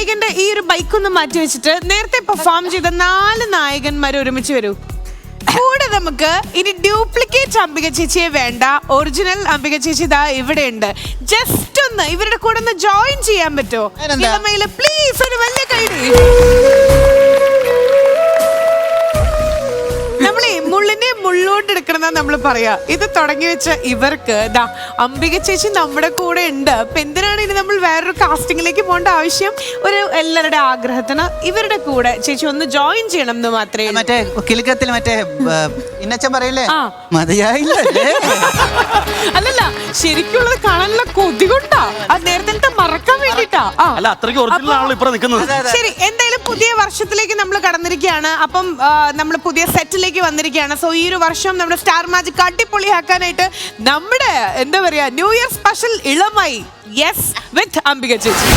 നായകന്റെ ഈ ഒരു ബൈക്ക് ഒന്ന് മാറ്റി വെച്ചിട്ട് നേരത്തെ പെർഫോം ചെയ്ത 4 നായകന്മാർ ഒരുമിച്ച് വരൂ. കൂടെ നമുക്ക് ഇനി ഡ്യൂപ്ലിക്കേറ്റ് അംബിക ചേച്ചിയെ വേണ്ട, ഒറിജിനൽ അംബിക ചേച്ചി ഇതാ ഇവിടെ ഉണ്ട്. ജസ്റ്റ് ഒന്ന് ഇവരുടെ കൂടെ ഒന്ന് ജോയിൻ ചെയ്യാൻ പറ്റുമോ? പ്ലീസ് ഒരു വലിയ കൈഡി. നമ്മളെ മുള്ളിനെ മുള്ളോട്ട് എടുക്കണം നമ്മൾ പറയാ. ഇത് തുടങ്ങി വെച്ച ഇവർക്ക് ദാ അംബിക ചേച്ചി നമ്മുടെ കൂടെ ഉണ്ട്. അപ്പൊ എന്തിനാണ് ഇനി നമ്മൾ വേറൊരു കാസ്റ്റിംഗിലേക്ക് പോകേണ്ട ആവശ്യം? ഒരു എല്ലാവരുടെ ആഗ്രഹത്തിന് ഇവരുടെ കൂടെ ചേച്ചി ഒന്ന് ജോയിൻ ചെയ്യണം എന്ന് മാത്രമേ. മറ്റേ കിലുക്കത്തിൽ മറ്റേ ഇന്നച്ചൻ പറയില്ലേ മതിയായില്ലേ? അല്ലല്ല, ശരിക്കുള്ളത് കാണാനുള്ള കൊതി കൊണ്ടാ, അത് നേരത്തെ മറക്കാൻ വേണ്ടിട്ടാ. ശരി, എന്തായാലും പുതിയ വർഷത്തിലേക്ക് നമ്മൾ കടന്നിരിക്കുകയാണ്. അപ്പം നമ്മൾ പുതിയ സെറ്റിലേക്ക് വന്നിരിക്കുകയാണ്. സോ ഈ ഒരു വർഷം നമ്മുടെ സ്റ്റാർ മാജിക് അടിപൊളിയാക്കാനായിട്ട് നമ്മുടെ എന്താ പറയാ ന്യൂ ഇയർ സ്പെഷ്യൽ ഇളമായി യെസ് വിത്ത് അംബിക ചേച്ചി.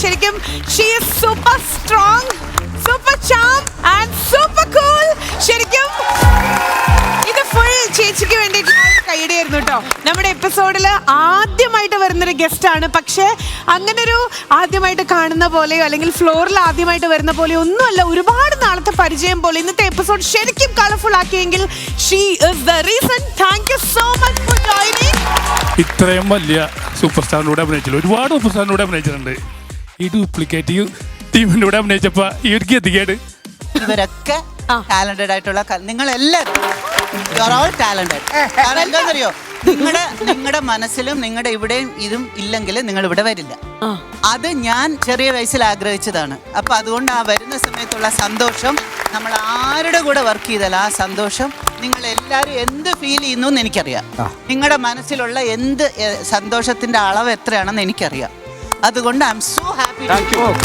ശരിക്കും she is super strong, super charm and super cool. ശരിക്കും ഇത് ഫുൾ ചേച്ചിക്ക് വേണ്ടിയിട്ട് കൈയടിയായിരുന്നു കേട്ടോ. നമ്മുടെ എപ്പിസോഡിൽ ആദ്യമായിട്ട് വരുന്നൊരു ഗസ്റ്റ് ആണ്. പക്ഷേ അങ്ങനൊരു ആദ്യമായിട്ട് കാണുന്ന പോലെയോ അല്ലെങ്കിൽ ഫ്ലോറിൽ ആദ്യമായിട്ട് വരുന്ന പോലെയോ ഒന്നുമല്ല. ഒരുപാട് നാളത്തെ പരിചയം പോലെ ഇന്നത്തെ എപ്പിസോഡ് ശരിക്കും colourful ആക്കിയെങ്കിൽ she is the reason. Thank you so much for joining. ഇത്രയും വലിയ സൂപ്പർ സ്റ്റാറിലൂടെ അഭിനയിച്ചില്ല, ഒരുപാട് സൂപ്പർ സ്റ്റാറിലൂടെ അഭിനയിച്ചിട്ടുണ്ട്. ഈ ഡ്യൂപ്ലിക്കേറ്റ് ടീമിൻ്റെ കൂടെ അഭിനയിച്ചപ്പോ ഈ ഒരു ഗതികേട്. ഇവരൊക്കെ ടാലന്റഡ് ആയിട്ടുള്ള നിങ്ങളെല്ലാവരും കാരണം എന്താണെന്നറിയോ, നിങ്ങളുടെ മനസ്സിലും നിങ്ങളുടെ ഇവിടെയും ഇതും ഇല്ലെങ്കിൽ നിങ്ങൾ ഇവിടെ വരില്ല. അത് ഞാൻ ചെറിയ വയസ്സിൽ ആഗ്രഹിച്ചതാണ്. അപ്പൊ അതുകൊണ്ട് ആ വരുന്ന സമയത്തുള്ള സന്തോഷം, നമ്മൾ ആരുടെ കൂടെ വർക്ക് ചെയ്താൽ ആ സന്തോഷം നിങ്ങൾ എല്ലാവരും എന്ത് ഫീൽ ചെയ്യുന്നു എന്ന് എനിക്കറിയാം. നിങ്ങളുടെ മനസ്സിലുള്ള എന്ത് സന്തോഷത്തിന്റെ അളവ് എത്രയാണെന്ന് എനിക്കറിയാം. അതുകൊണ്ട് I M so happy.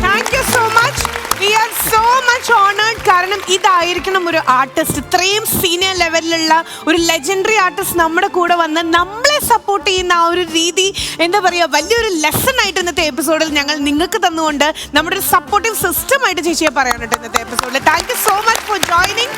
Thank you so much. We are so much honored. കാരണം ഇതായിരിക്കണം ഒരു ആർട്ടിസ്റ്റ്, ഇത്രയും സീനിയർ ലെവലിലുള്ള ഒരു ലെജൻഡറി ആർട്ടിസ്റ്റ് നമ്മുടെ കൂടെ വന്ന് നമ്മളെ സപ്പോർട്ട് ചെയ്യുന്ന ആ ഒരു രീതി എന്താ പറയുക, വലിയൊരു ലെസൺ ആയിട്ട് ഇന്നത്തെ എപ്പിസോഡിൽ ഞങ്ങൾ നിങ്ങൾക്ക് തന്നുകൊണ്ട് നമ്മുടെ ഒരു സപ്പോർട്ടീവ് സിസ്റ്റം ആയിട്ട് ചേച്ചിയെ പറയാനുണ്ട് ഇന്നത്തെ എപ്പിസോഡിൽ. Thank you so much for joining.